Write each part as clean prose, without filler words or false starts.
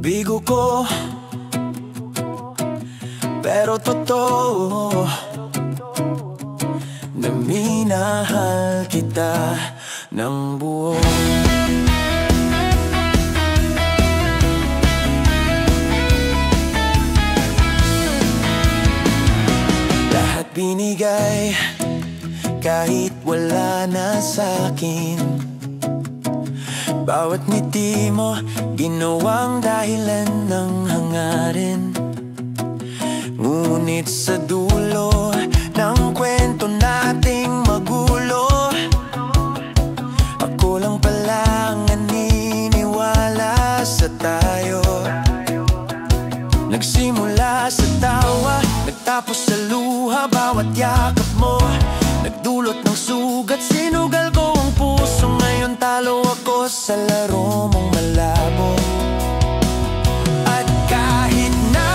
Bigo ko, pero totoo na minahal kita ng buo. Lahat binigay kahit wala na sa'kin. Bawat ngiti mo, ginawang dahilan ng hangarin. Ngunit sa dulo ng kwento nating magulo, ako lang pala ang naniniwala sa tayo. Nagsimula sa tawa, nagtapos sa luha. Bawat yakap mo, nagdulot ng sugat. Sinugal ko ang puso, ngayon talo ako sa laro mong malabo. At kahit na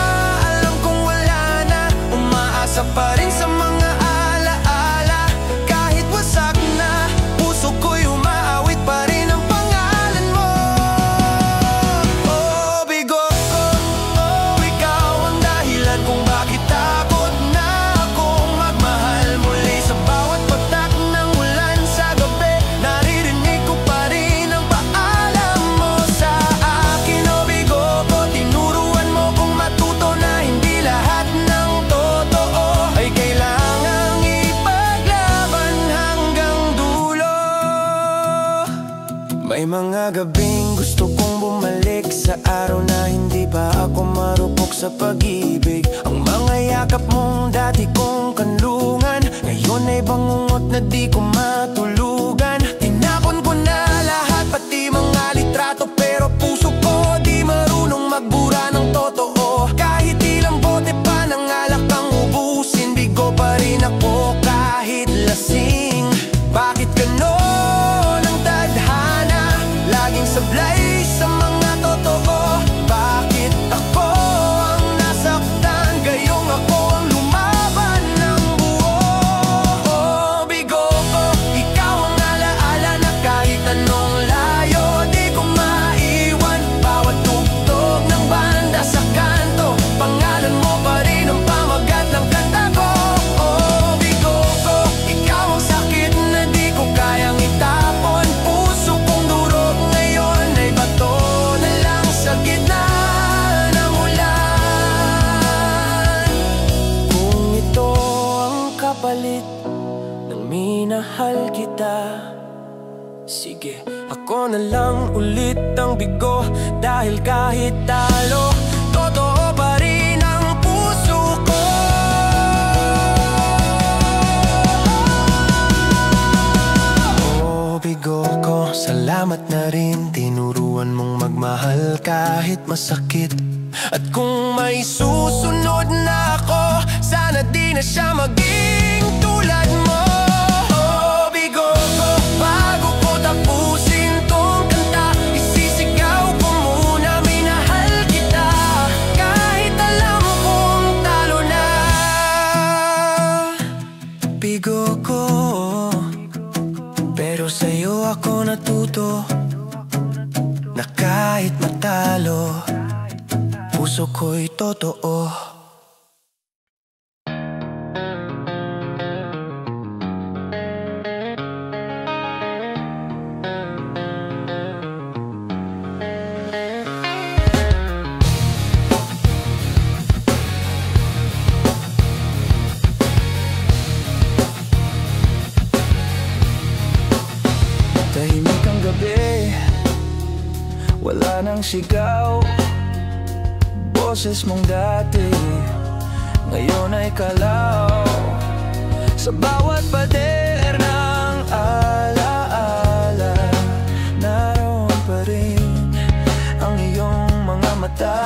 alam kong wala na, umaasa pa rin sa mga alaala. Kahit wasak na, puso ko'y umaawit pa rin ang pangalan mo. Oh, bigo ko, oh, ikaw ang dahilan kung bakit takot na akong magmahal muli. Sa bawat patak ng ulan sa gabi, naririnig ko pa rin ang paalam mo sa akin. Oh, bigo ko, tinuruan mo kong matuto na hindi lahat ng totoo ay kailangang ipaglaban hanggang dulo. May mga gabing gusto kong bumalik sa araw na hindi pa ako marupok sa pag-ibig. Ang mga yakap mong dati kong kanlungan, ngayon ay bangungot na di ko matulugan. Tinapon ko na lahat, pati mga litrato, pero puso ko di marunong magbura ng totoo. Kahit ilang bote pa ng alak ang ubusin, bigo pa rin ako kahit lasing. Bakit ganon ang tadhana, laging sablay sa mga totoo? Bakit ako ang nasaktan, gayong ako ang lumaban ng buo? Oh, bigo ko, ikaw ang alaala na kahit anong layo di ko maiwan. Bawat tugtog ng banda sa kanto, pangalan mo pa rin ang pamagat ng kanta ko. Oh, bigo ko, ikaw ang sakit na di ko kayang itapon. Puso kong durog ngayon ay bato na lang sa gitna ng ulan. Kung ito ang kapalit ng minahal kita, sige, ako na lang ulit ang bigo. Dahil kahit talo, totoo pa rin ang puso ko. Oh, bigo ko, salamat na rin. Tinuruan mong magmahal kahit masakit. At kung may susunod na ako, sana di na siya maging tulad mo. Oh, bigo ko, bago ko tapusin tong kanta, isisigaw ko muna, minahal kita. Kahit alam kong talo na. Bigo ko, pero sa'yo ako natuto na kahit matalo, puso ko'y totoo. Tahimik ang gabi, wala nang sigaw. Boses mong dati, ngayon ay kalaw. Sa bawat pader ng alaala, naroon pa rin ang iyong mga mata.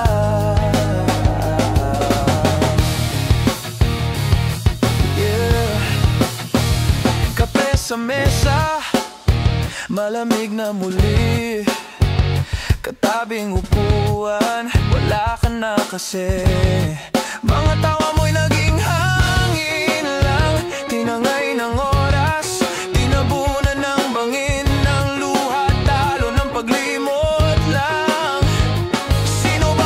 Yeah. Kape sa mesa, malamig na muli. Katabing upuan, wala ka na kasi. Mga tawa mo'y naging hangin lang, tinangay ng oras, tinabunan ng bangin ng luha, talo ng paglimot lang. Sino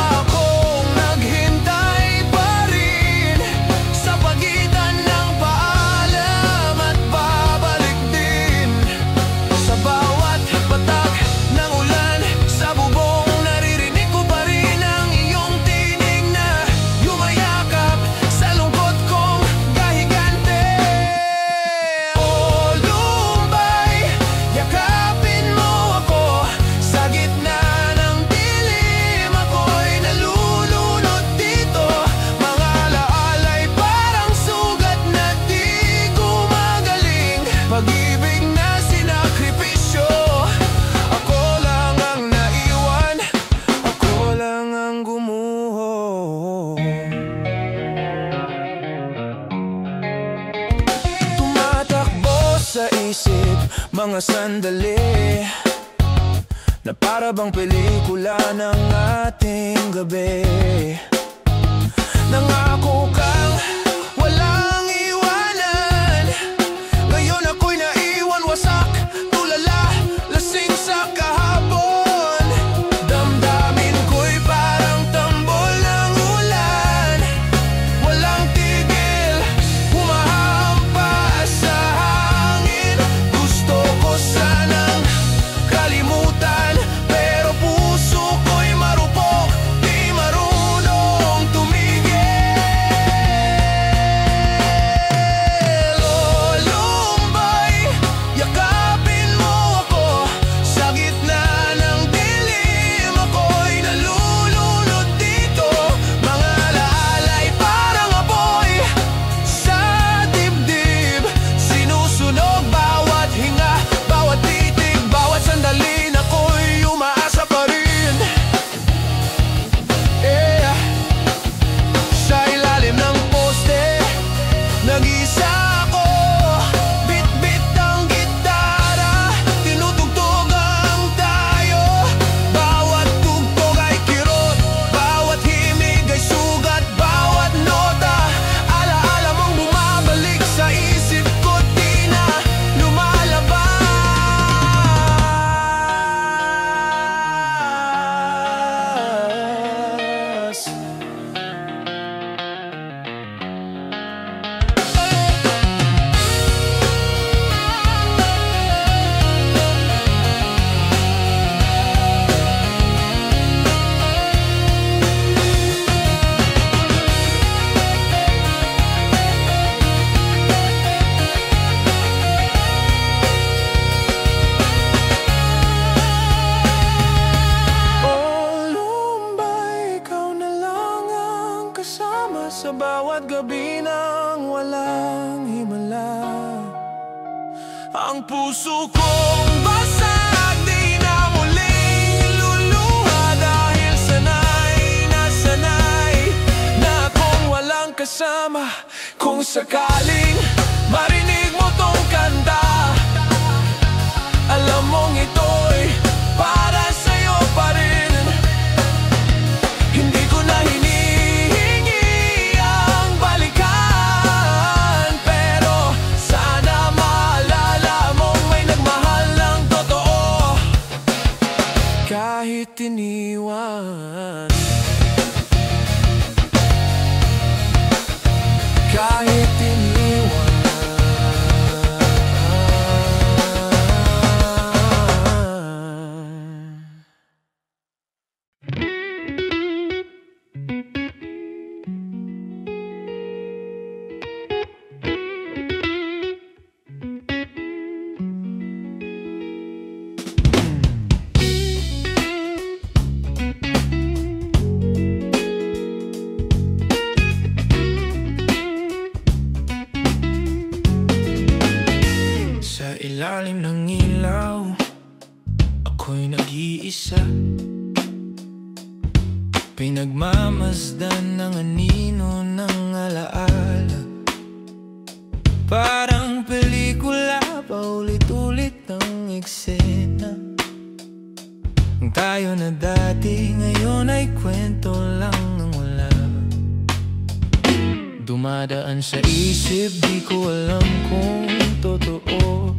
Para bang pelikula ng ating gabi. Nangako kang walang iwanan, ngayon ako'y naiwan wasak, tulala, lasing sa kahapon. Damdamin ko'y parang tambol ng ulan, walang tigil, humahampas sa hangin. Gusto ko sanang kalimutan, pero puso ko'y marupok, di marunong tumigil. O lumbay, yakapin mo ako, sa gitna ng dilim ako'y nalulunod dito. Mga alaala'y parang apoy sa dibdib, sinusunog bawat hinga, bawat titig, bawat sandali ako'y umaasa pa rin. Sa ilalim ng poste, nag-isa ako, bit-bit ang gitara, tinutugtugan tayo. Bawat tugtog ay kirot, bawat himig ay sugat, bawat nota, alaala mong bumabalik sa isip ko, di na lumalabas. O lumbay, ikaw na lang ang kasama sa bawat gabi nang walang himala. Ang puso kong basag, di na muling luluha, dahil sanay na akong walang kasama. Kung sakaling marinig mo tong kanta, alam mong ito'y para sa'yo pa rin. Hindi ko na hinihingi ang balikan, pero sana maalala mong may nagmahal ng totoo, kahit iniwan. Kahit iniwan. Sa ilalim ng ilaw, ako'y nag-iisa, pinagmamasdan ng anino ng alaala. Parang pelikula, paulit-ulit ang eksena. Ang tayo na dati, ngayon ay kwento lang ng wala. Dumadaan sa isip, di ko alam kung totoo.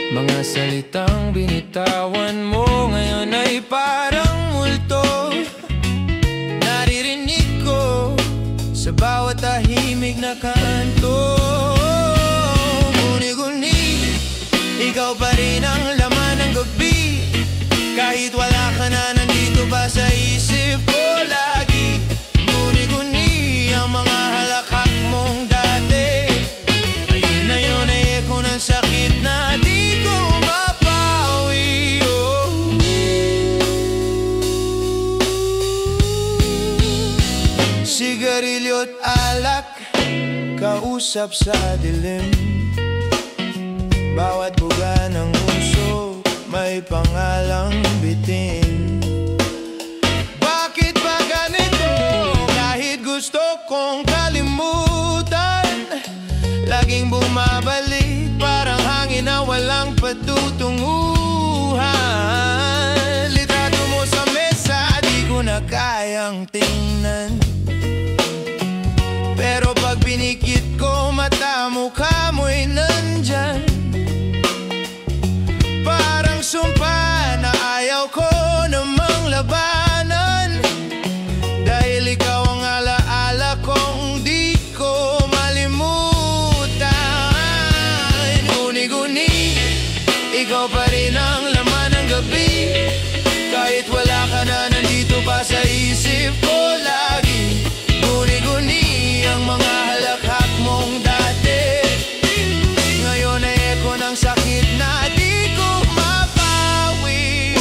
Mga salitang binitawan mo ngayon ay parang multo. Naririnig ko sa bawat tahimik na kanto. Guni-guni, ikaw pa rin ang laman ng gabi. Kahit wala ka na, nandito ba sa isip ko lagi. Guni-guni ang mga halakhak mong dati. Ayun na yun ay eko ng sakit na di ko mapawi. Sigarilyo't alak, kausap sa dilim. Bawat buga ng uso may pangalang bitin. Bakit ba ganito? Kahit gusto kong kalimutan, laging bumabalik, parang hangin na walang patutunguhan. magandang tingnan, pero pag pinikit ko mata, mukha mo'y nandyan. Parang sumpa na ayaw ko namang labanan, dahil ikaw ang alaala kong di ko malimutan. Guni-guni, ikaw pa rin ang laman ng gabi. Kahit wala ka na, nandito pa sa isip ko lagi. Guni-guni ang mga halakhak mong dati, ngayon ay eko ng sakit na di ko mapawi.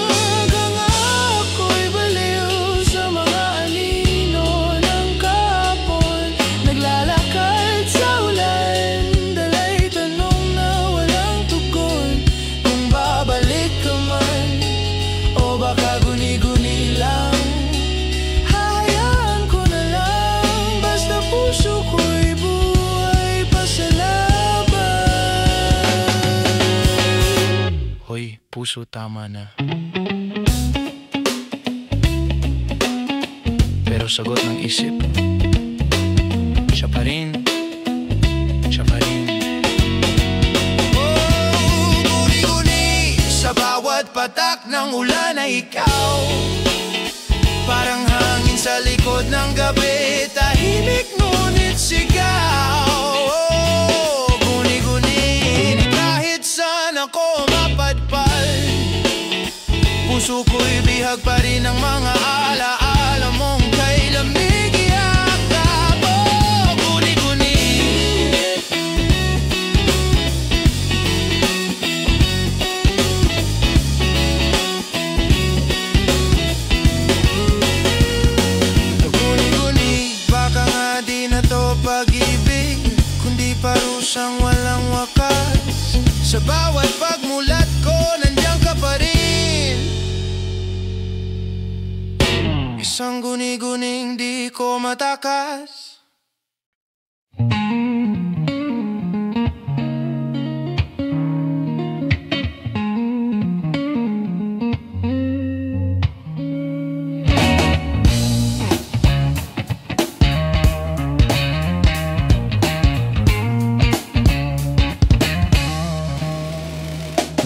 Hanggang ako'y baliw sa mga anino ng kapon, naglalakad sa ulan, dala'y tanong na walang tugon. Kung babalik ka man o baka guni-guni lang, hahayaan ko na lang, basta puso ko'y buhay pa sa laban. Hoy, puso, tama na. Pero sagot ng isip, siya pa rin, siya pa rin. Oh, guni-guni, sa bawat patak ng ulan ay ikaw, parang hangin sa likod ng gabi, tahimik ngunit sigaw. Oh, guni-guni, kahit saan ako mapadpal, puso ko'y bihag pa rin ng mga alaala mong kay lamig yakap. Oh, guni-guni. Guni-guni, baka nga di na to pag-ibig, kundi parusang walang wakas. Sa bawat pagmulat ko, nandiyan ka pa rin. Isang guni-guning di ko matakas.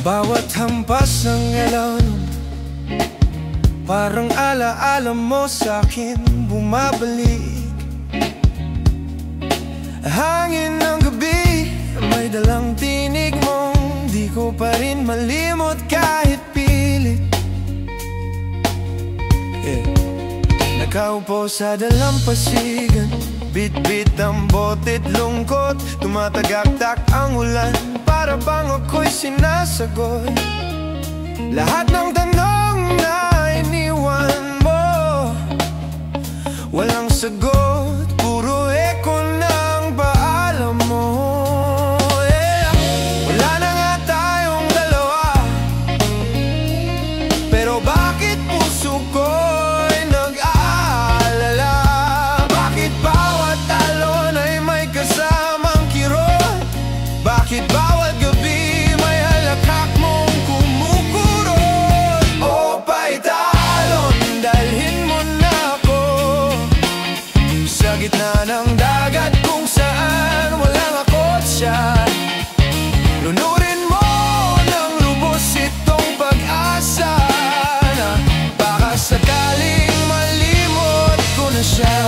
Bawat hampas ng ilaw, parang alaala mo sa'kin bumabalik. Hangin ng gabi, may dalang tinig mong di ko pa rin malimot kahit pilit. Nakaupo sa dalampasigan, bit-bit ang bote't lungkot, tumatagaktak ang ulan, para bang ako'y sinasagot lahat ng tanong na iniwan mo. Walang sagot, puro eko ng paalam mo. Wala na nga tayong dalawa, pero bakit puso ko'y nag-aalala? Bakit bawat talon ay may kasamang kirot? Bakit bawat gabi may halakhak mong kumukurot? O paitalon, dalhin mo na ako sa gitna ng dagat kung saan walang akotsa. Lunurin mo ng lubos itong pag-asa, na baka sakaling malimot ko na siya.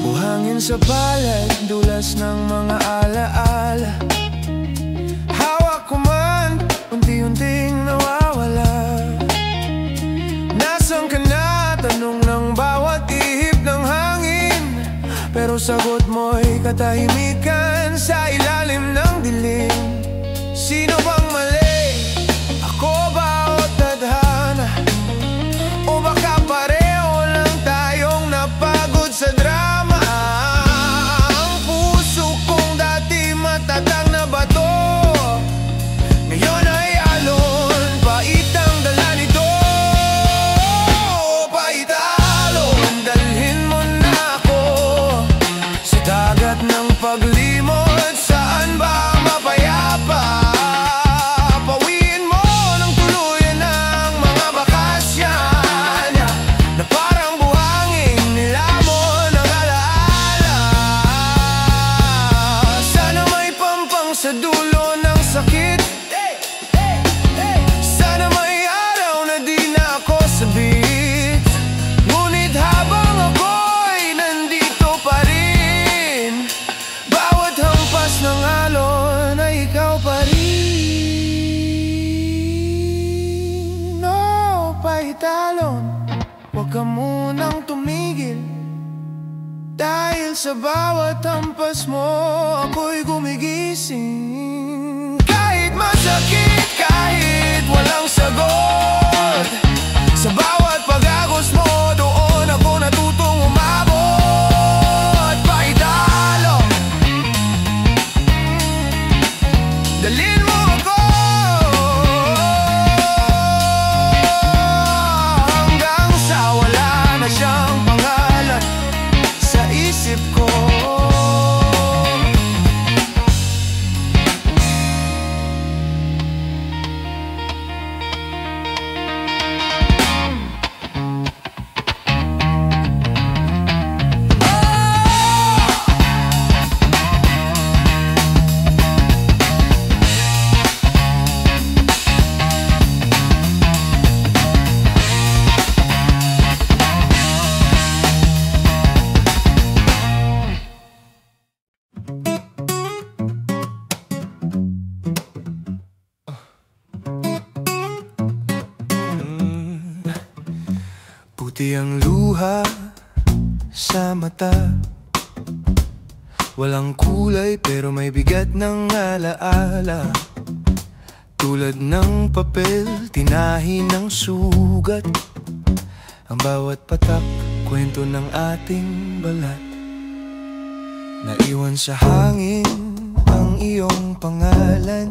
Buhangin sa palad, dulas ng mga alaala, hawak ko man, unti-unting nawawala. Nasaan ka na? Tanong ng bawat ihip ng hangin, pero sagot mo'y katahimikan sa ilalim ng dilim. Sino bang mali? Ako ba o tadhana? O baka pareho lang tayong napagod sa drama? Ang puso kong dati matatag na bato, ngayon ay alon, pait ang dala nito. Paitalon, dalhin mo na ako sa dagat ng paglimot, saan sa bawat hampas mo, ako'y gumigising. Kahit masakit, kahit walang sagot, sa bawat pag-agos mo, doon ako natutong umabot. Pakidalo, dalhin mo ako hanggang sa wala na siyang pangalan sa isip ko. Puti ang luha sa mata, walang kulay pero may bigat ng alaala. Tulad ng papel, tinahi ng sugat, ang bawat patak, kwento ng ating balat. Naiwan sa hangin ang iyong pangalan,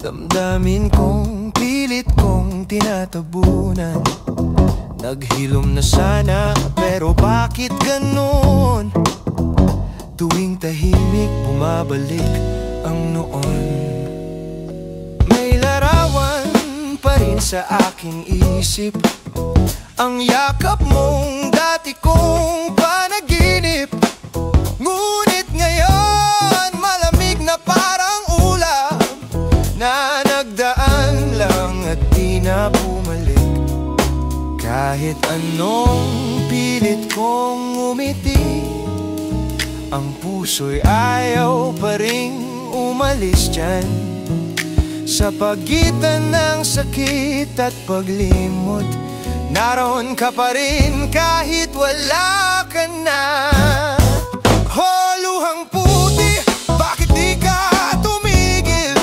damdamin kong pilit kong tinatabunan. Naghilom na sana, pero bakit ganon? Tuwing tahimik, bumabalik ang noon. May larawan pa rin sa aking isip, ang yakap mong dati kong panaginip. Ngunit ngayon, malamig na parang ulam, na nagdaan lang at di na bumalik. Kahit anong pilit kong umiti, ang puso'y ayaw pa ring umalis dyan. Sa pagitan ng sakit at paglimot, naroon ka pa rin kahit wala ka na. Oh, luhang puti, bakit di ka tumigil?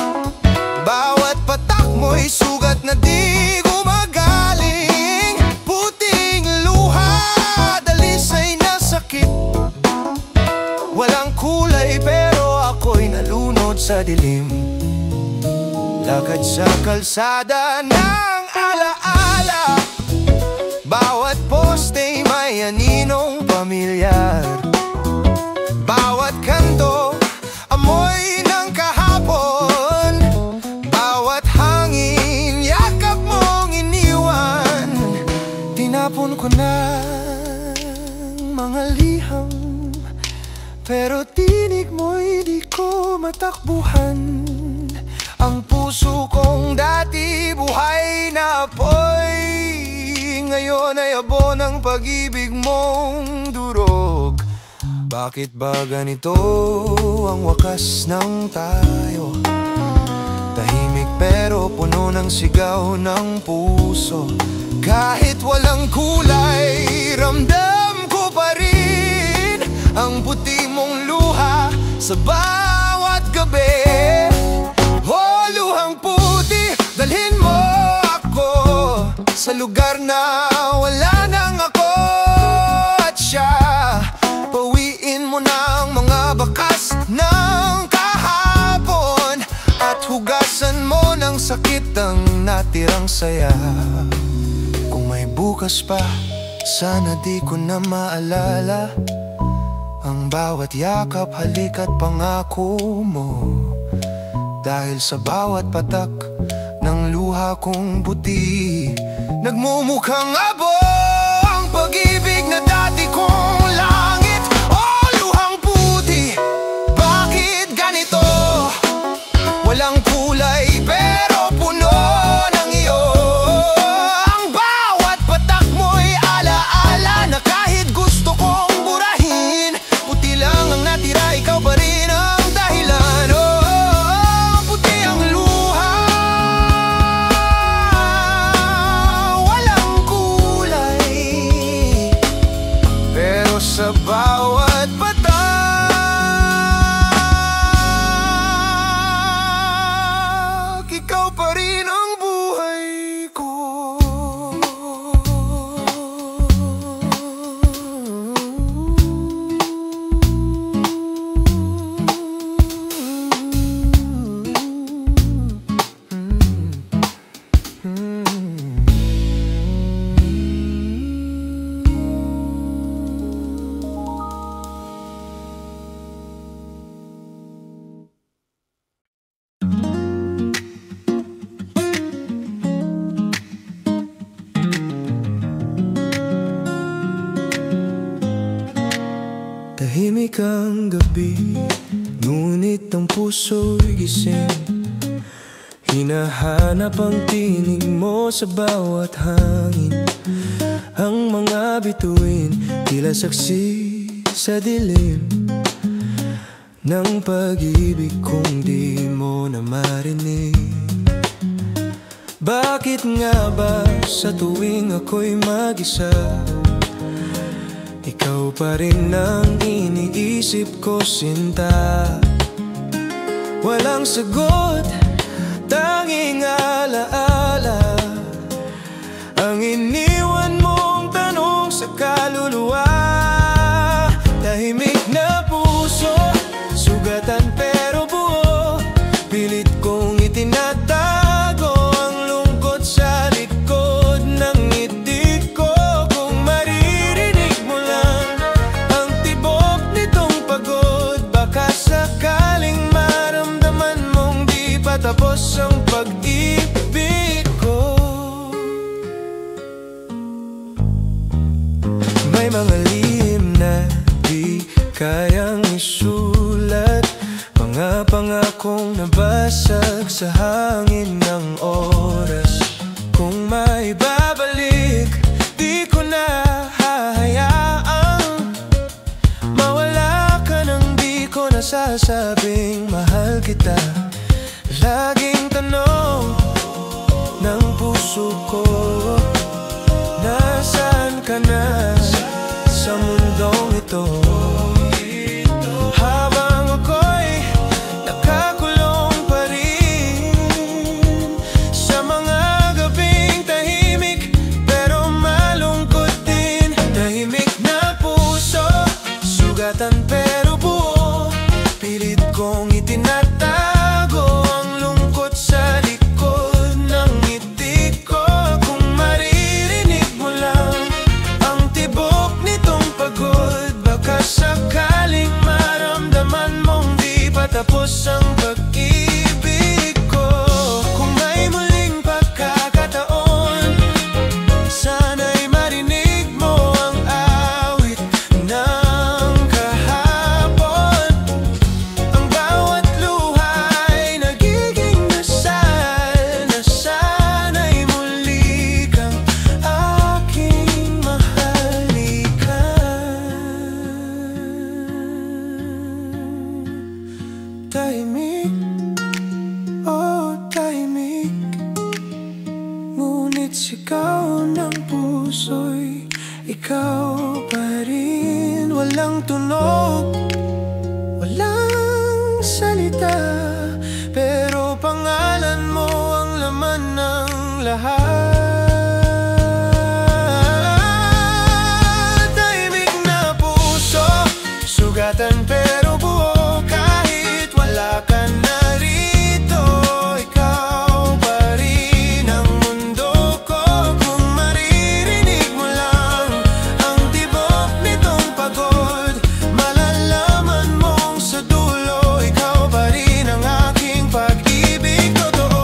Bawat patak mo'y sugat na di gumagaling. Puting luha, dalisay na sakit, walang kulay pero ako'y nalunod sa dilim. Lakad sa kalsada ng alaala, bawat poste'y may aninong pamilyar. Bawat kanto, amoy ng kahapon. Bawat hangin, yakap mong iniwan. Tinapon ko na mga liham, pero tinig mo'y di ko matakbuhan. Ang puso kong dati buhay na apoy, ngayon ay abo ng pag-ibig mong durog. Bakit ba ganito ang wakas ng tayo? Tahimik pero puno ng sigaw ng puso. Kahit walang kulay, ramdam ko pa rin ang puti mong luha sa bawat gabi. Oh, luhang puti, dalhin mo ako sa lugar na wala nang ako at siya. Pawiin mo na ang mga bakas ng kahapon at hugasan mo ng sakit ang natirang saya. Kung may bukas pa, sana di ko na maalala ang bawat yakap, halik at pangako mo. Dahil sa bawat patak ng luha kong buti, nagmumukhang abo ang pag-ibig na dati kong langit. Oh, luhang puti, bakit ganito? Walang kulay pero puno ng iyo. Ang bawat patak mo'y alaala na kahit gusto kong burahin, puti lang ang natira, ikaw pa rin ang dahilan. Oh, puti ang luha, walang kulay, pero sa Tahimik ang gabi, ngunit ang puso'y gising. Hinahanap ang tinig mo sa bawat hangin. Ang mga bituin, tila saksi sa dilim ng pag-ibig kung di mo na marinig. Bakit nga ba sa tuwing ako'y mag-isa, ikaw pa rin ang iniisip ko, sinta? Walang sagot, tanging alaala ang iniwan mong tanong sa kaluluwa. Tahimik na puso, sugatan pero buo, pilit kong itinatago ang lungkot sa likod ng ngiti ko. Kung maririnig mo lang ang tibok nitong pagod, baka sakaling maramdaman mong di pa tapos ang pag-ibig ko. May mga lihim na di kayang isulat, mga pangakong nabasag sa hangin ng oras. Kung may babalik, di ko na hahayaang mawala ka nang di ko nasasabing mahal kita. Laging tanong ng puso ko, nasaan ka na sa mundong ito? Habang ako'y nakakulong pa rin sa mga gabing tahimik pero malungkot din. Tahimik na puso, sugatan pero buo, pilit kong itinatago ang lungkot sa likod ng ngiti ko. Kung maririnig mo lang ang tibok nitong pagod, baka sakaling maramdaman mong di pa tapos ang pag-ibig ko. Kung may muling pagkakataon, sana'y marinig mo ang awit ng kahapon. Ang bawat luha'y nagiging dasal na sana'y muli kang aking mahalikan. Tahimik, oh tahimik, ngunit sigaw ng puso'y ikaw pa rin. Walang tunog, walang salita, pero pangalan mo ang laman ng lahat. Tahimik na puso, sugatan pero buo, kahit wala ka narito, ikaw pa rin ang mundo ko. Kung maririnig mo lang ang tibok nitong pagod, malalaman mong sa dulo, ikaw pa rin ang aking pag-ibig totoo.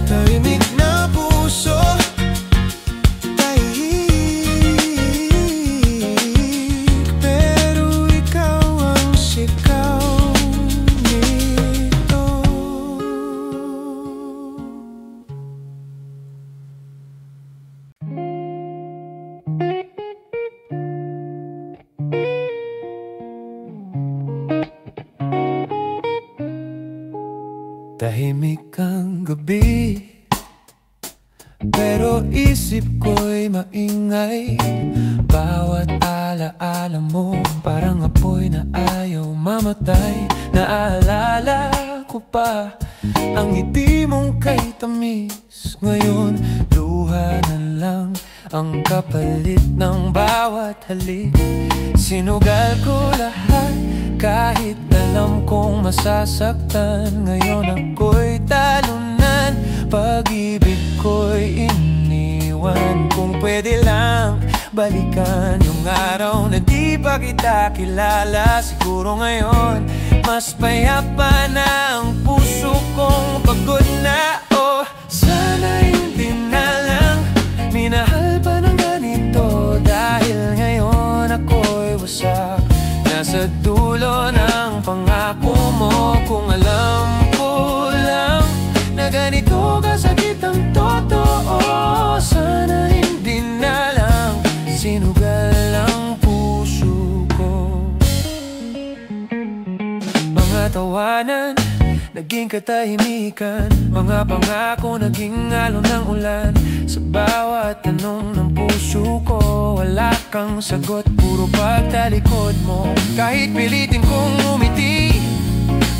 Tahimik na puso, tahimik, pero ikaw ang sigaw nito. Tahimik ang gabi, pero isip ko'y maingay. Bawat alaala mo parang apoy na ayaw mamatay. Naalala ko pa ang ngiti mong kay tamis. Ngayon luha na lang ang kapalit ng bawat halik. Sinugal ko lahat kahit alam kong masasaktan. Ngayon ako'y talunan, pag-ibig ko'y iniwan. Kung pwede lang balikan yung araw na di pa kita kilala, siguro ngayon mas payapa na ang puso kong pagod na ganito kasakit ang totoo. Sana hindi na lang sinugal ang puso ko. Mga tawanan, naging katahimikan. Mga pangako, naging alon ng ulan. Sa bawat tanong ng puso ko, wala kang sagot, puro pagtalikod mo. Kahit pilitin kong umiti,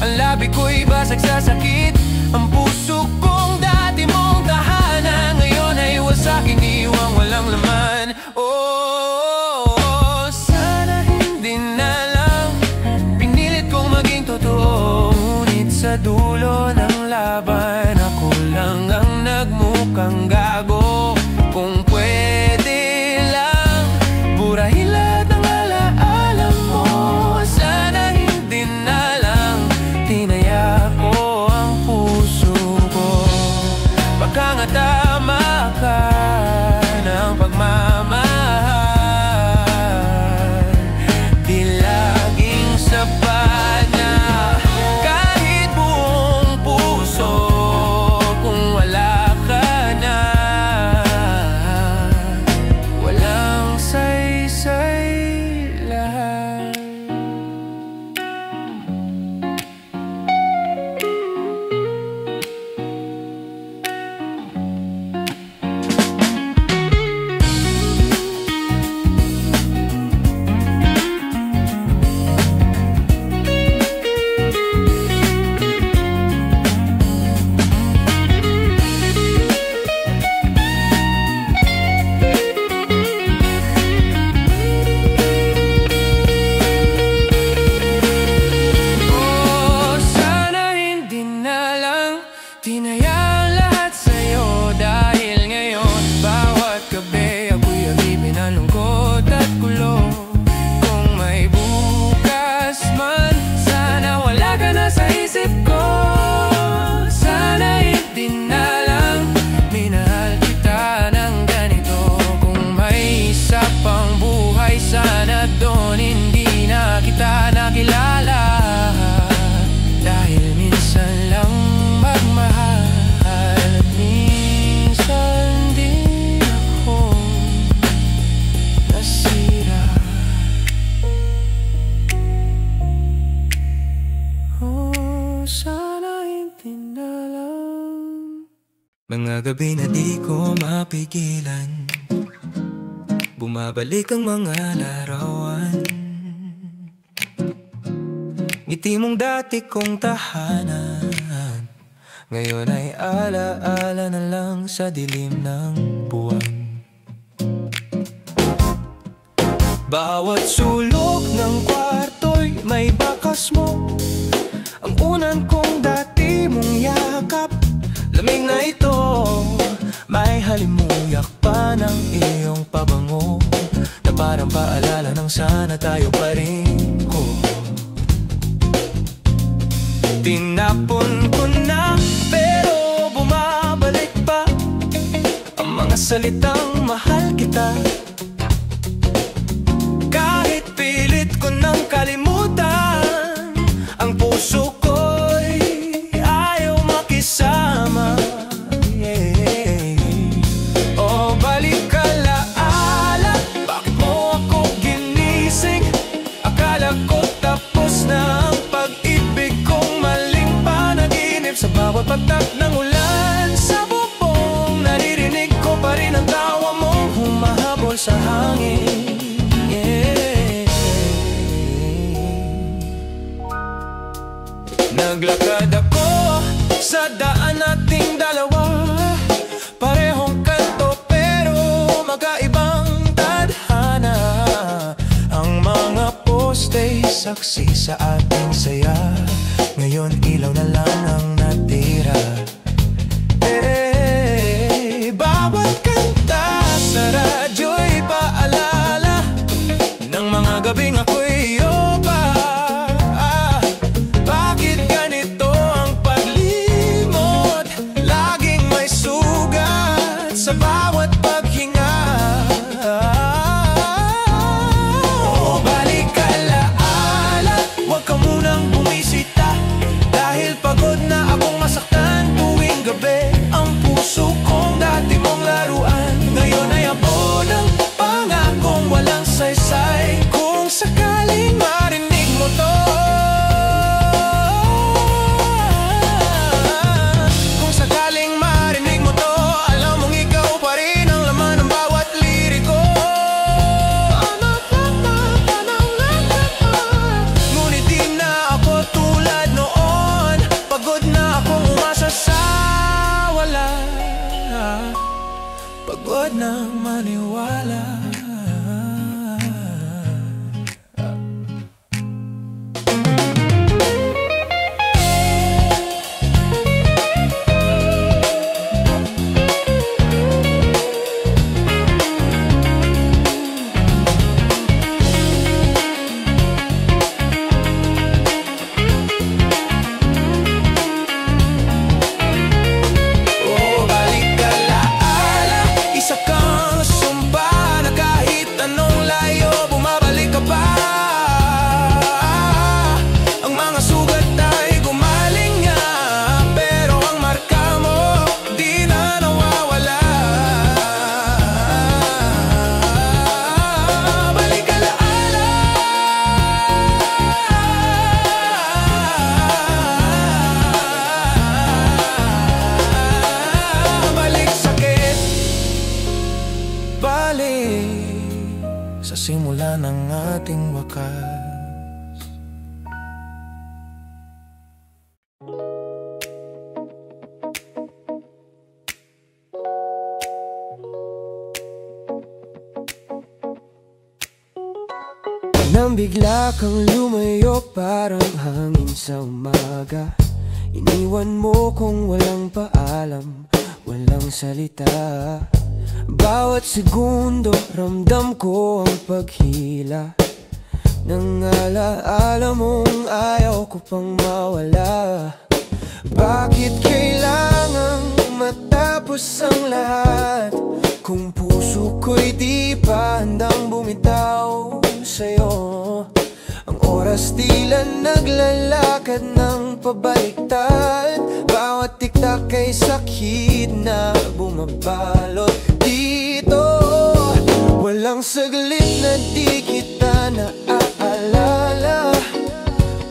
ang labi ko'y basag sa sakit. Ang puso kong dati mong tahanan, ngayon ay wasak, iniwang walang laman. Oh, sana hindi na lang pinilit kong maging totoo. Ngunit sa dulo ng laban, ako lang ang nagmukhang gago. Kung pwede lang, burahin lahat ng alaala mo. Sana hindi na lang tinaya ko ang puso ko. Baka nga tama ka ng pagmamahal, di laging sapat na kahit buong puso. Kung wala ka na, walang saysay lahat. Tinaya lahat sa'yo dahil ngayon bawat gabi ako'y agipin ng lungkot at gulo. Kung may bukas man, sana wala ka na sa isip ko. Sana hindi na lang minahal kita ng ganito. Kung may isa pang buhay, sana doon hindi na kita nakilala. Dahil minsan lang magmahal at minsan din ako nasira. Oh, sana hindi na lang. Mga gabi na di ko mapigilan, bumabalik ang mga larawan. Ngiti mong dati kong tahanan, ngayon ay ala-ala na lang sa dilim ng buwan. Bawat sulok ng kwarto'y may bakas mo. Ang unan kong dati mong yakap, lamig na ito, may halimuyak pa ng iyong pabango, na parang paalala ng sana tayo pa rin ko. Tinapon ko na pero bumabalik pa ang mga salitang mahal kita. Kahit pilit ko nang kalimutan, ang puso ko'y ayaw makisama. Oh, balik ka laala, bakit mo ako ginising? Akala ko tapos na ang pag-ibig kong maling panaginip. Sa bawat pagtak ng ulan sa bubong, naririnig ko pa rin ang tawa mo humahabol sa hangin. Naglakad ako sa daan nating dalawa, parehong kanto pero magkaibang tadhana. Ang mga poste saksi sa ating saya, ngayon ilaw na lang ang natira. Bawat kanta sa radyo'y paalala ng mga gabing ako'y iyo pa. Bakit ganito ang paglimot? Laging may sugat sa bawat paghinga. Oh, balik ka laala, huwag ka munang bumisita, dahil pagod na akong masaktan tuwing gabi. nang maniwala. Sa simula ng ating wakas. Nang bigla kang lumayo parang hangin sa umaga, iniwan mo kung walang paalam, walang salita. Bawat segundo ramdam ko ang paghila ng alaala mong ayaw ko pang mawala. Bakit kailangang matapos ang lahat kung puso ko'y di pa handang bumitaw sa'yo? Ang oras tila naglalakad ng pabaliktad, bawat tiktak ay sakit na bumabalot dito. Walang saglit na di kita naaalala,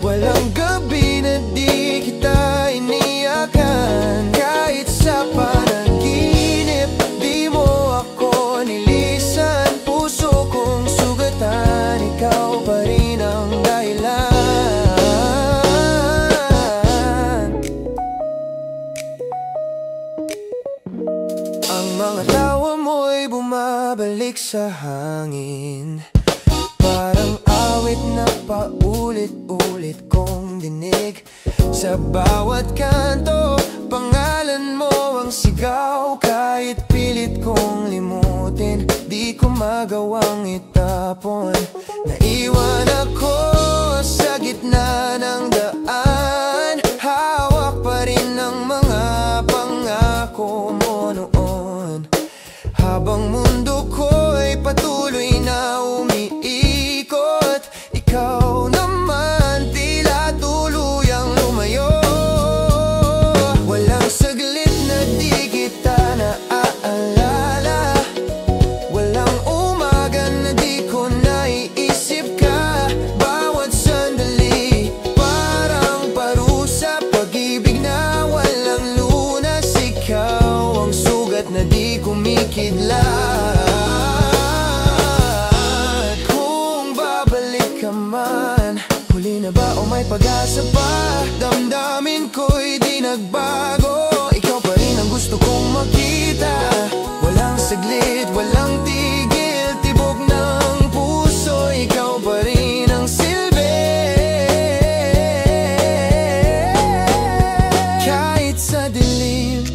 walang gabi na di kita iniyakan. Kahit sa panaginip di mo ako nilisan, puso kong sugatan, ikaw pa rin ang dahilan. Ang mga tawa mo'y bumabalik sa hangin, parang awit na paulit-ulit kong dinig. Sa bawat kanto, pangalan mo ang sigaw. Kahit pilit kong limutin, di ko magawang itapon. Naiwan ako sa gitna ng daan, hawak pa rin ng mga pangako mo noon. Habang mundo ko'y patuloy na umiikot, ikaw naman tila tuluyang lumayo. Walang saglit na di kita naaalala, walang umaga na di ko naiisip ka. Bawat sandali parang parusa, pag-ibig na walang lunas, ikaw ang sugat na di kumikidlat. Kung babalik ka man, huli na ba o may pag-asa pa? Damdamin ko'y di nagbago, ikaw pa rin ang gusto kong makita. Walang saglit, walang tigil, tibok ng puso, ikaw pa rin ang silbi. Kahit sa dilim,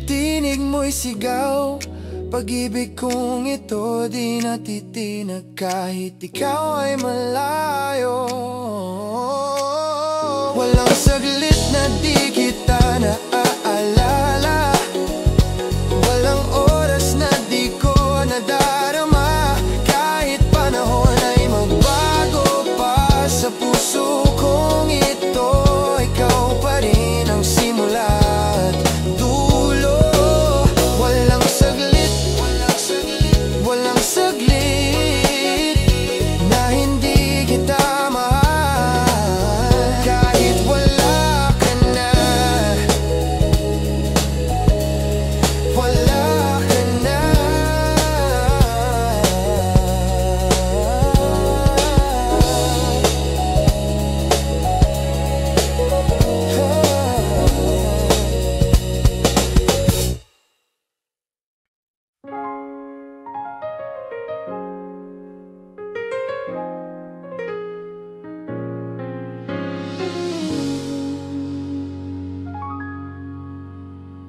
tinig mo'y sigaw, pag-ibig kong ito di natitinag kahit ikaw ay malayo. Walang saglit na di kita naaalala, walang oras na di ko nadarama. Kahit panahon ay magbago pa, sa puso kong ito, ikaw pa rin ang simula at dulo. Walang saglit, walang saglit na hindi kita mahal. Kahit wala ka na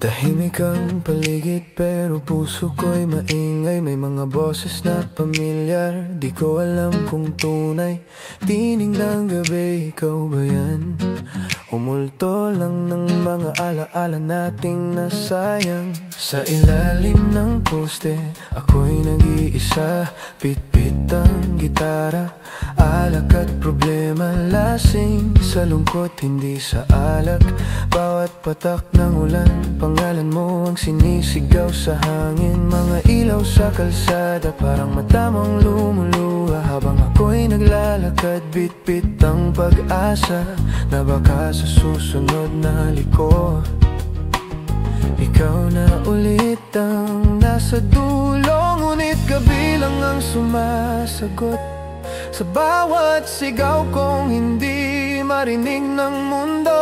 Tahimik ang paligid pero puso ko'y maingay. May mga boses na pamilyar, di ko alam kung tunay. Tinig ng gabi, ikaw ba yan? Umulto lang ng mga alaala nating nasayang. Sa ilalim ng poste, ako'y nag-iisa. Pit-pit ang gitara, alak at problema. Lasing sa lungkot, hindi sa alak. Bawat patak ng ulan, pangalan mo ang sinisigaw sa hangin. Mga ilaw sa kalsada, parang matamang lumuluha. Habang ako'y naglalakad, bit-bit ang pag-asa na baka sa susunod na liko ikaw na ulit ang nasa dulo. Ngunit kabilang ang sumasagot sa bawat sigaw kong hindi marinig ng mundo.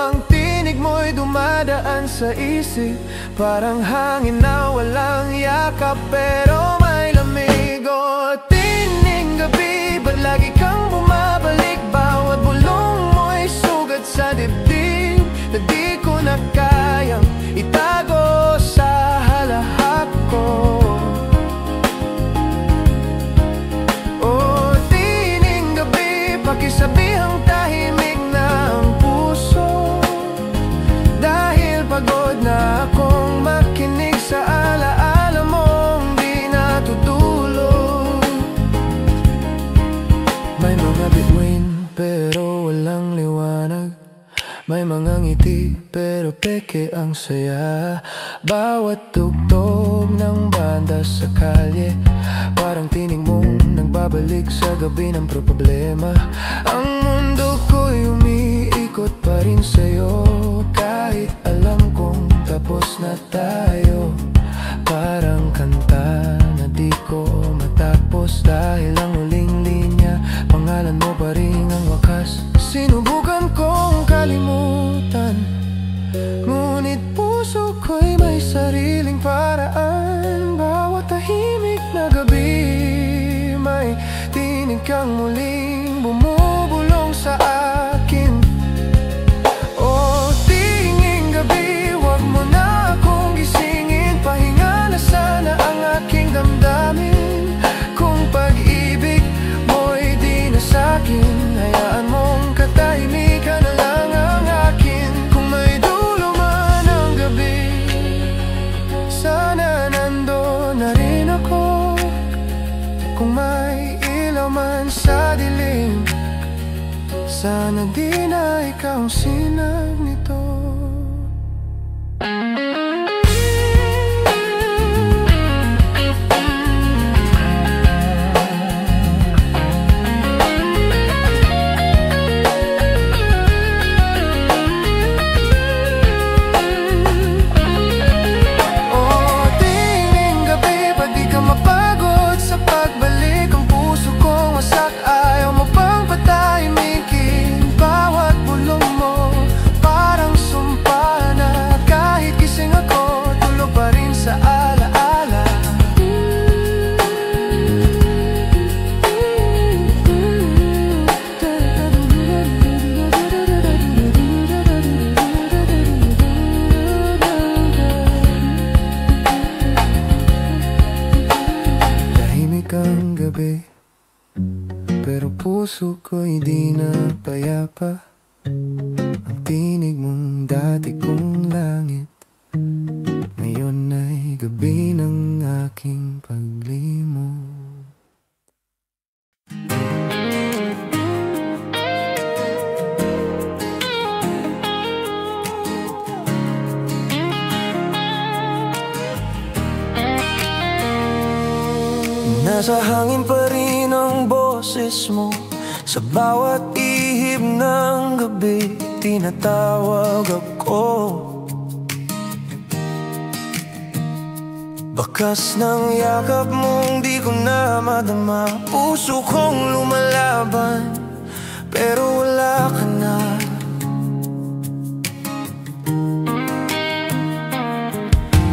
Ang tinig mo'y dumadaan sa isip, parang hangin na walang yakap pero may lamig. O tinig gabi, ba't lagi kang bumabalik? Bawat bulong mo'y sugat sa dibdib na di ko na kayang itago sa halahap ko. Pakisabihang tahimik na ang puso, dahil pagod na akong makinig sa alaala mong di natutulog. May mga bituin pero walang liwanag. May mga ngiti pero peke ang saya. Bawat tugtog ng banda sa kalye, parang tinig mong nagbabalik sa gabi ng problema. Ang mundo ko'y umiikot pa rin sa'yo, kahit alam kong tapos na tayo. Parang kanta na di ko matapos, dahil ang huling linya, pangalan mo pa rin ang wakas. Sinubukan kong kalimutan, ngunit puso ko'y may sariling paraan. Bawat tahimik na gabi, may tinig kang muling bumubulong sa akin. O tinging gabi, wag mo na akong gisingin. Pahinga na sana ang aking damdamin. Kung pag-ibig mo'y di na sa'kin, hayaan mong katahimikan na lang ang akin. Kung may dulo man ang gabi, sana nandun na rin ako. Kung may ilaw man sa dilim, sana di na ikaw ang sinag nito. Ang gabi, pero puso ko'y di na payapa. Ang tinig mong dati kong langit, ngayon ay gabi ng aking paglimot. Nasa hangin pa rin ang boses mo, sa bawat ihip ng gabi tinatawag ako. Bakas ng yakap mong di ko na madama. Puso kong lumalaban pero wala ka na.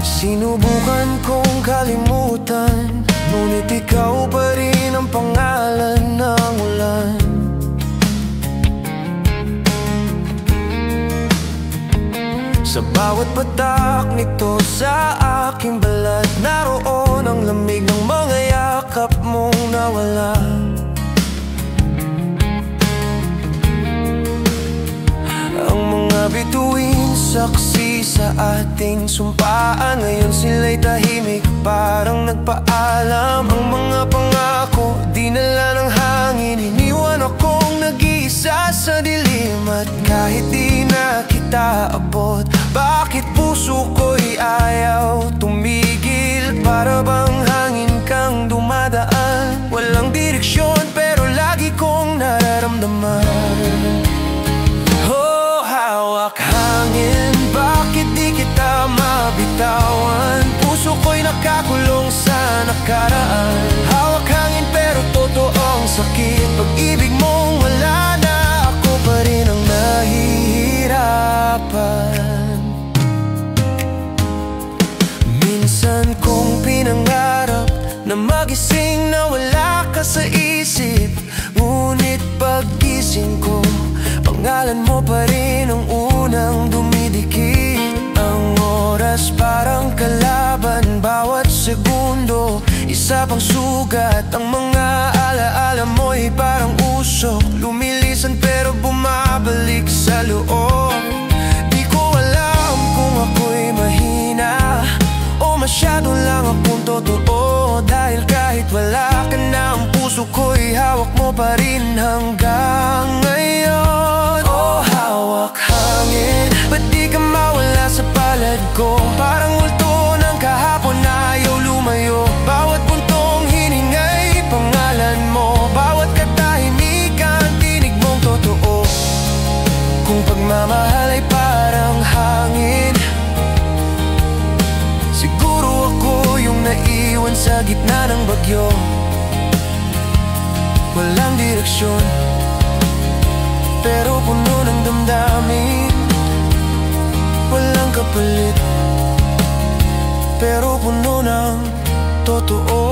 Sinubukan kong kalimutan, ngunit ikaw pa rin ang pangalan ng ulan. Sa bawat patak nito sa aking balat, naroon ang lamig ng mga yakap mong nawala. Ang mga bituin saksi sa ating sumpaan, ngayon sila'y tahimik, parang nagpaalam. Ang mga pangako dinala ng hangin, iniwan akong nag-iisa sa dilim. At kahit di na kita abot, bakit puso ko'y ayaw tumigil? Para bang hangin kang dumadaan, walang direksyon pero lagi kong nararamdaman. Oh, hawak hangin, bakit di kita mabitawan? Puso ko'y nakakulong sa nakaraan. Hawak hangin pero totoo ang sakit, pag-ibig mong wala na, ako pa rin ang nahihirapan. Minsan kong pinangarap na magising na wala ka sa isip, ngunit paggising ko, pangalan mo pa rin ang unang dumidikit. Ang oras parang kalaban, bawat segundo isa pang sugat. Ang mga alaala mo'y parang usok, lumilisan pero bumabalik sa loob. Di ko alam kung ako'y mahina o masyado lang akong totoo, dahil kahit wala ka na, ang puso ko'y hawak mo pa rin hanggang ngayon. Oh, hawak hangin, ba't di ka mawala sa palad ko? Parang multo ng kahapon na ayaw lumayo. Bawat puntong hiningay pangalan mo, bawat katahimikan tinig mong totoo. Kung pagmamahal ay parang hangin, siguro ako yung naiwan sa gitna ng bagyo. Walang direksyon pero puno ng damdamin. Walang kapalit pero puno ng totoo.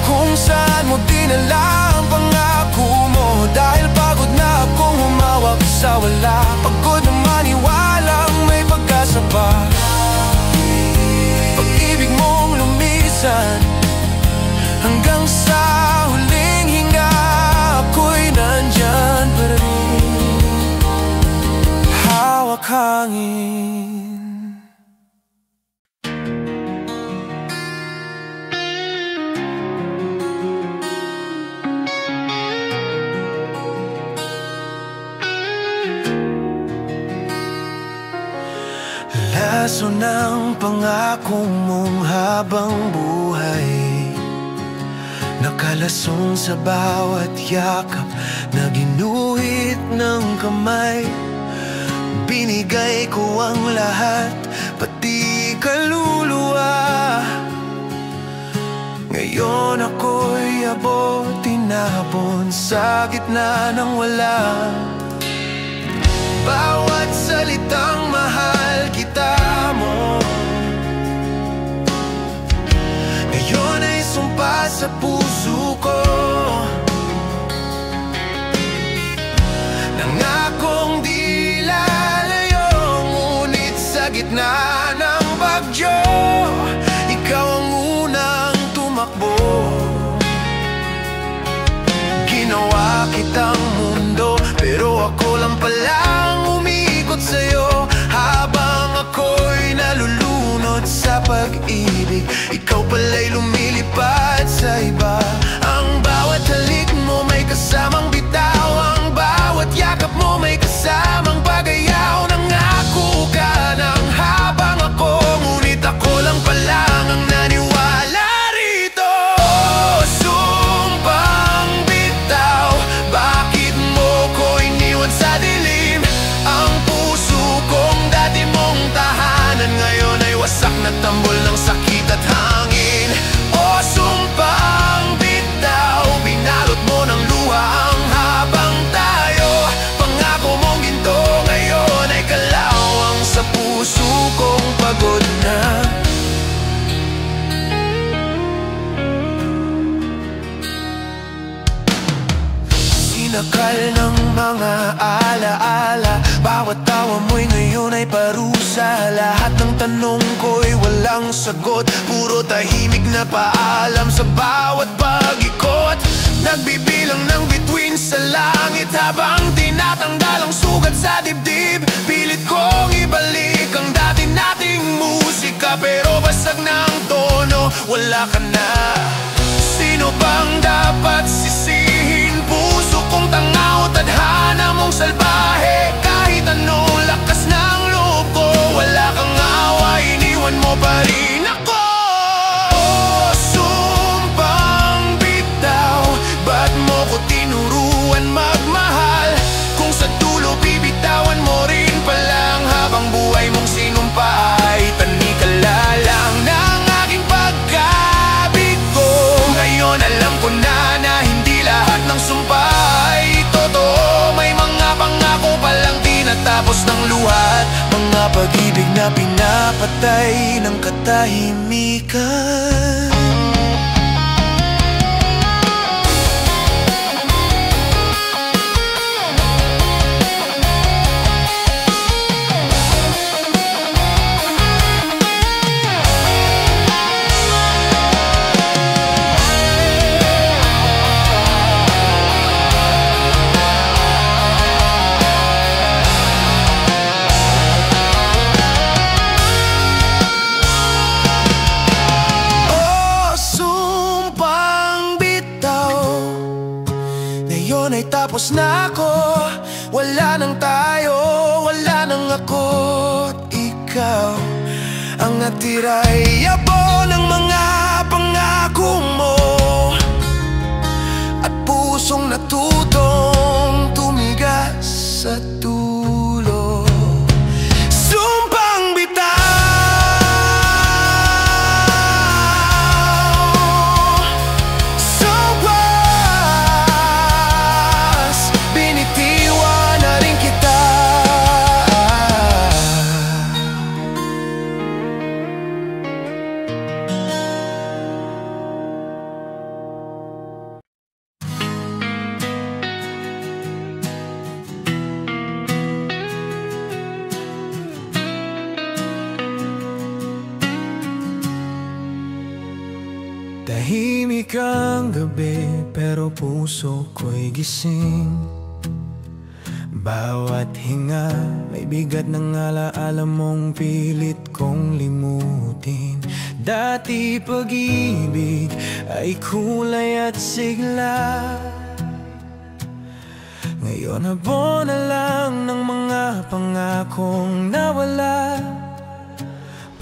Kung saan mo dinala ang pangako mo, dahil pagod na akong humawak sa wala. Pagod na maniwalang may pag-asa pa. Pag-ibig mong lumisan hanggang sa huling hinga, ako'y nandyan pa rin. Hawak hangin. Laso ng pangako mong habang buhay, nakalasong sa bawat yakap na ginuhit ng kamay. Binigay ko ang lahat, pati kaluluwa. Ngayon ako'y abot, tinapon sa gitna ng wala. Bawat salitang mahal kita mo, ngayon ay sumpa sa puso ko. Nangakong di lalayo, ngunit sa gitna ng bagyo, ikaw ang unang tumakbo. Ginawa kitang mundo, pero ako lang palang umikot sa'yo. Habang ako'y nalulunod sa pag-ibig, ikaw pala'y lumilipad sa iba. Ang bawat halik mo may kasamang bitaw, ang bawat yakap mo may kasamang pag-ayaw. Nangako ka ng habang ako, ngunit ako lang palang ang naniwala rito. Oh, sumpang bitaw, bakit mo ko iniwan sa dilim? Ang puso ko amoy ngayon ay parusa. Lahat ng tanong ko'y walang sagot, puro tahimik na paalam sa bawat pag-ikot. Nagbibilang ng bituin sa langit habang tinatanggal ang sugat sa dibdib. Pilit kong ibalik ang dati nating musika, pero basag na ang tono, wala ka na. Sino bang dapat sisihin? Puso kong tanga o tadhana mong salbahe? Kahit anong lakas ng loob ko, wala kang awa, iniwan mo pa rin ako. Sumpang bitaw, ba't mo ko tinuruan magmahal? Kung sa dulo bibitawan mo rin palang, habang buhay mong sinumpa ay tanikala lang ng aking pagkabigo. Ngayon alam ko na hindi lahat ng sumpa ay totoo. May mga pangako palang tinatapos ng luhat, mga pag-ibig na pinapatay ng katahimikan. Tapos na ako, wala nang tayo, wala nang ako't ikaw. Ang natira'y yabo ng mga pangako mo at pusong natutong tumigas sa dulo. Sumpang bitaw, tahimik ang gabi pero puso ko'y gising. Bawat hinga may bigat ng alaala mong pilit kong limutin. Dati pag-ibig ay kulay at sigla, ngayon habo na lang ng mga pangakong nawala.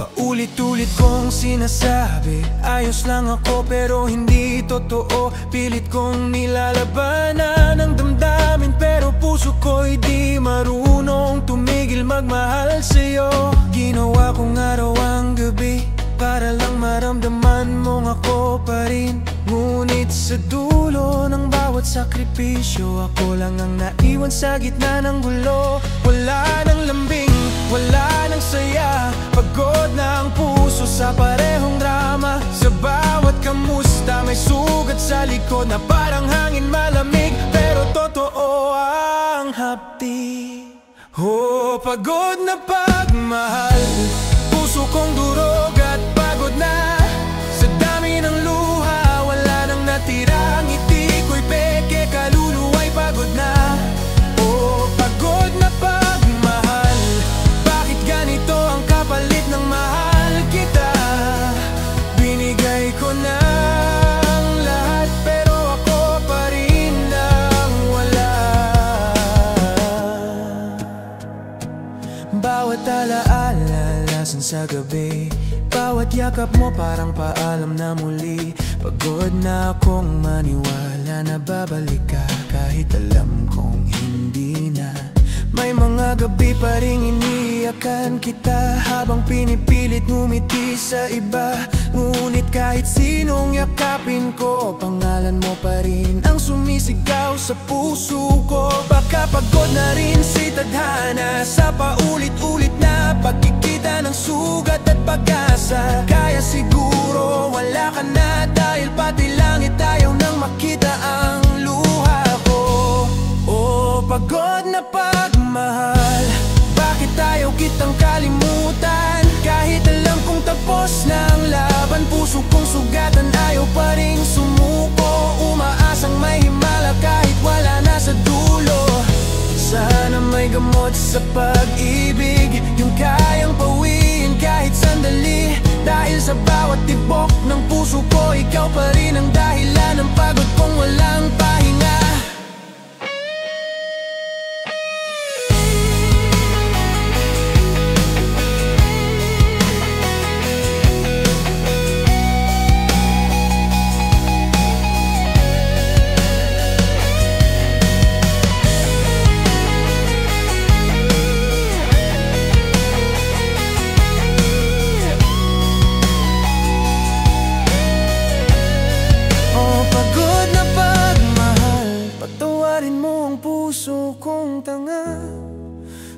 Paulit-ulit kong sinasabi, ayos lang ako pero hindi totoo. Pilit kong nilalabanan ang damdamin, pero puso ko'y di marunong tumigil magmahal sa'yo. Ginawa kong araw ang gabi para lang maramdaman mong ako pa rin. Ngunit sa dulo ng bawat sakripisyo, ako lang ang naiwan sa gitna ng gulo. Wala nang lambing, wala nang saya, pagod na ang puso sa parehong drama. Sa bawat kamusta may sugat sa likod na parang hangin malamig, pero totoo ang hapdi. Oh, pagod na pagmahal, puso kong durog at pagod na. Sa dami ng luha, wala nang natirang ngiti ko'y peke, kaluluwa'y pagod na. Oh, pagod na pagmahal, bakit ganito ang kapalit ng mahal kita? Binigay ko na ang lahat, pero ako pa rin ang wala. Bawat alaala lasan sa gabi, bawat yakap mo parang paalam na muli. Pagod na akong maniwala na babalik ka, kahit alam kong hindi na. May mga gabi pa ring iniyakan kita, habang pinipilit ngumiti sa iba. Ngunit kahit sinong yakapin ko, pangalan mo pa rin ang sumisigaw sa puso ko. Baka pagod na rin si tadhana sa paulit-ulit na pagkikita ng sugat at pag-asa. Kaya siguro wala ka na, dahil pati langit ayaw nang makita ang luha ko. Oh, pagod na pagmahal, bakit makalimutan. Kahit alam kong tapos na ang laban, puso kong sugatan, ayaw pa rin sumuko. Umaasang may himala kahit wala na sa dulo. Sana may gamot sa pag-ibig, yung kayang pawiin kahit sandali. Dahil sa bawat tibok ng puso ko, ikaw pa rin ang dahilan ng pagod kong walang pahinga.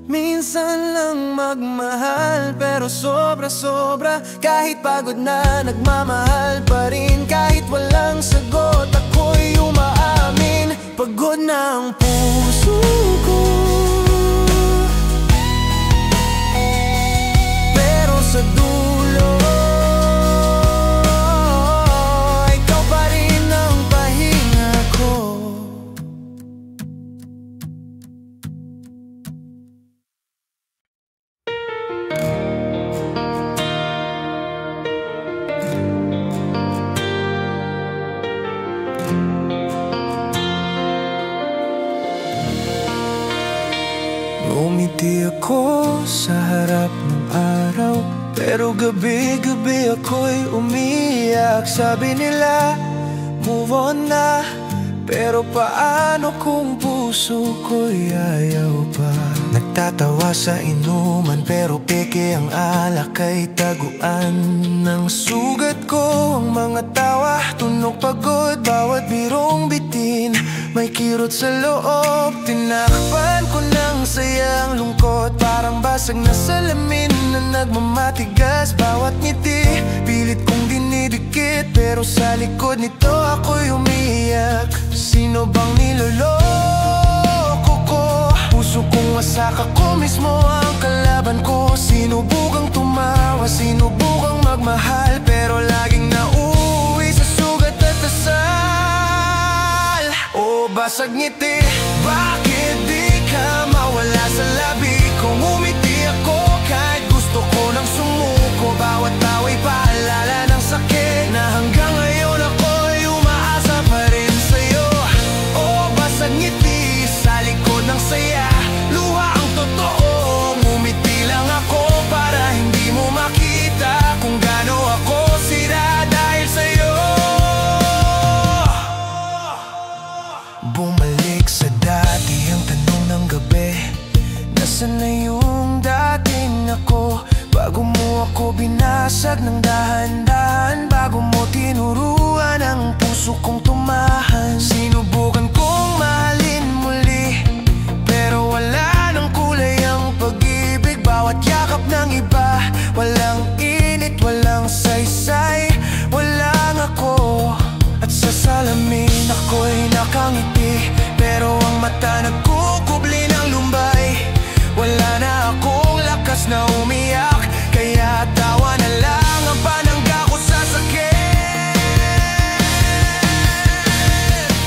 Minsan lang magmahal, pero sobra-sobra. Kahit pagod na, nagmamahal pa rin. Kahit walang sagot, ako'y umaamin. Pagod na ang puso ko, pero sa dulo, ikaw pa rin ang pahinga ko. Umiti ako sa harap ng araw, pero gabi-gabi ako'y umiiyak. Sabi nila, move on na, pero paano kung puso ko'y ayaw pa? Nagtatawa sa inuman, pero peke ang alak ay taguan ng sugat ko. Ang mga tawa, tunog pagod, bawat birong bitin may kirot sa loob. Tinakpan ko ng sayang lungkot, parang basag na salamin na nagmamatigas. Bawat ngiti, pilit kong dinidikit, pero sa likod nito ako'y umiiyak. Sino bang niloloko ko? Puso kong wasak, ako mismo ang kalaban ko. Sinubukang tumawa, sinubukang magmahal, pero laging nauuwi sa sugat at dasal. O basag ngiti, bakit di ka mawala sa labi? Kung umiti ako kahit gusto ko nang sumuko, bawat tawa'y paalala ng sakit na hanggang ngayon ako'y umaasa pa rin sa'yo. O basag ngiti, sa likod ng saya, luha ang totoo. Umiti lang ako para hindi mo makita kung gaano ako sira dahil sa'yo. Bumalik sa dati ang tanong ng gabi, nasaan na yung dating ako? Bago mo ako binasag ng dahan-dahan, bago mo tinuruan ang puso kong tumahan. Sinubukan kong mahalin muli, pero wala nang kulay ang pag-ibig. Bawat yakap ng iba, walang init, walang saysay, walang ako. At sa salamin ako'y nakangiti, pero ang mata nagkukubli ng lumbay. Wala na akong lakas na umiyak, kaya tawa na lang ang panangga ko sa sakit.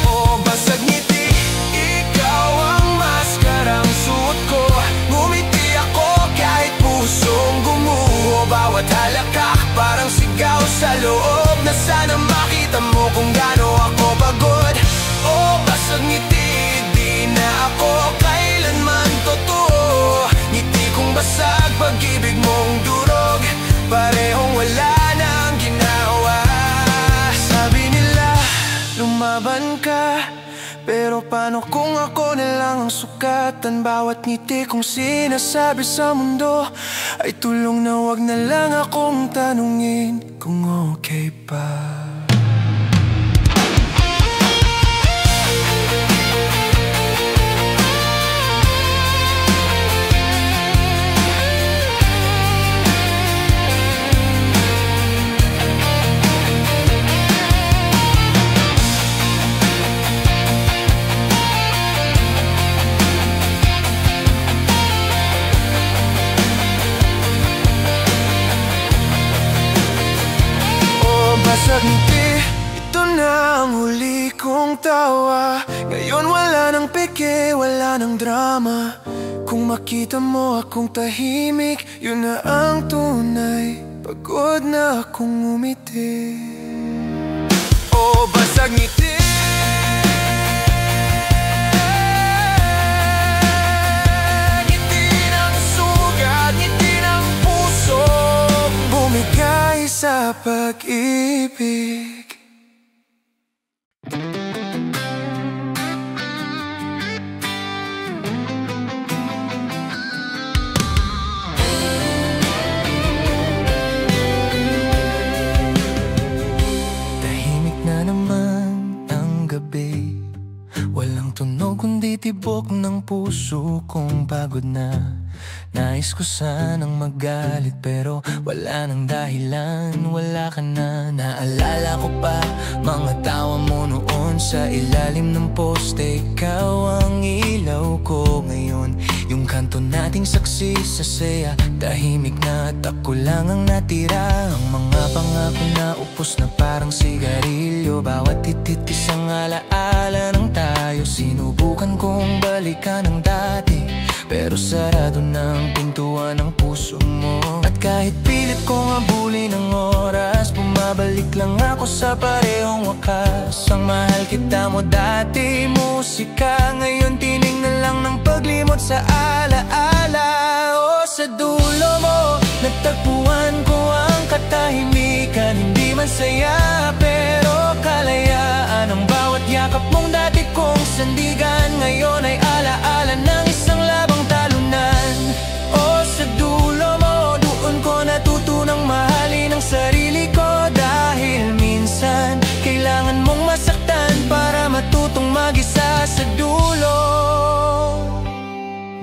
O basag ngiti, ikaw ang maskarang suot ko. Ngumiti ako kahit pusong gumuho, bawat halakak parang sigaw sa loob, na sana makita mo kung gaano ako pagod. O basag ngiti, di na ako kailanman totoo. Ngiti kong basag, pag-ibig mong durog, parehong wala nang ginawa. Sabi nila, lumaban ka, pero paano kung ako na lang ang sukatan? Bawat ngiti kong sinasabi sa mundo ay tulong na wag na lang akong tanungin kung okay pa. basag ngiti, ito na ang huli kong tawa. Ngayon wala nang peke, wala nang drama. Kung makita mo akong tahimik, yun na ang tunay. Pagod na akong umiti. Oh, basag ngiti, ngiti ng sugat, ngiti ng puso, bumigay sa pag-ibig. Walang tunog kundi tibok ng puso kong pagod na. Nais ko sanang magalit pero wala nang dahilan, wala ka na. Naalala ko pa mga tawa mo noon sa ilalim ng poste. Ikaw ang ilaw ko ngayon, yung kanto nating saksi sa saya. Tahimik na at ako lang ang natira. Ang mga pangako na upos na parang sigarilyo. Bawat titit isang alaala ng tayo. Sinubukan kong balikan ang dati, pero sarado ng pintuan ng puso mo. At kahit pilit kong habulin ang oras, bumabalik lang ako sa parehong wakas. Ang mahal kita mo dati, musika. Ngayon tining na lang ng paglimot sa alaala. O sa dulo mo, natagpuan ko ang katahimikan. Hindi man saya, pero kalayaan. Ang bawat yakap mong dati kong sandigan, ngayon ay alaala ng isang labang talunan. O sa dulo mo, doon ko natutunang mahalin ang sarili ko. Dahil minsan, kailangan mong masaktan para matutong mag-isa sa dulo.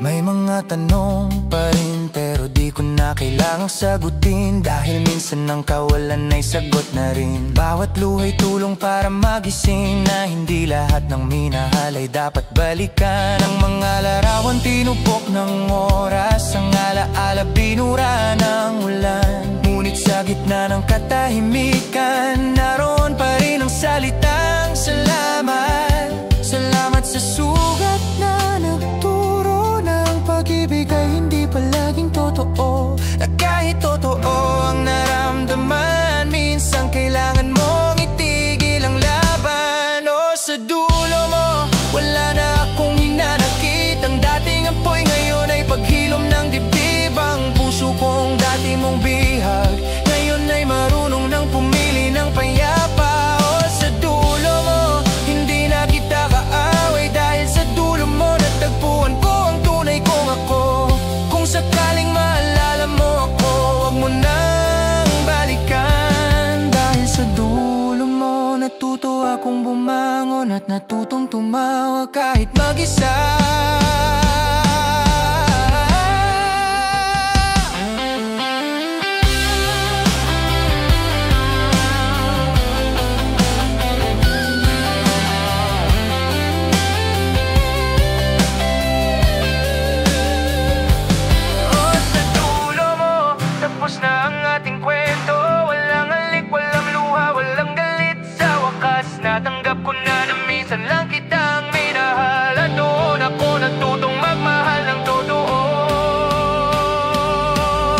May mga tanong pa rin pero di ko na kailangang sagutin. Dahil minsan ang kawalan ay sagot na rin. Bawat luha'y tulong para magising na hindi lahat ng minahal ay dapat balikan. Ang mga larawan tinupok ng oras, ang alaala binura ng ulan. Ngunit sa gitna ng katahimikan, naroon pa rin ang salitang salamat. Salamat sa sugat na nagturo ng pag-ibig ay hindi palaging totoo. Na kahit totoo ang naramdaman, minsan kailangan mong itigil ang laban. O sa dulo mo, wala na akong hinanakit. Ang dating apoy ngayon ay paghilom ng dibdib. Ang puso kong dati mong bihag, ngayon ay marunong nang pumili ng payapa. O sa dulo mo, hindi na kita kaaway. Dahil sa dulo mo, natagpuan ko ang tunay kong ako. Kung sakaling maalala mo ako, wag mo nang balikan. Dahil sa dulo mo, natuto akong bumangon at natutong tumawa kahit mag-isa. Tapos na ang ating kwento, walang halik, walang luha, walang galit. Sa wakas, natanggap ko na minsan lang kitang minahal. At doon ako natutong magmahal ng totoo.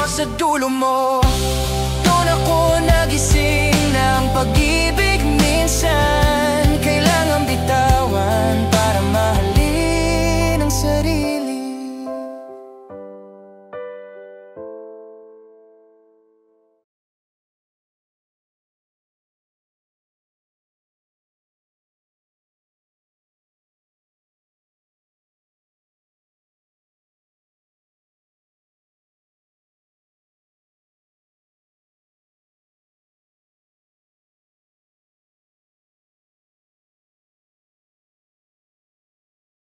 Sa dulo mo, doon ako nagising ng pag-ibig minsan. Kailangan bitawan para mahalin ang sarili.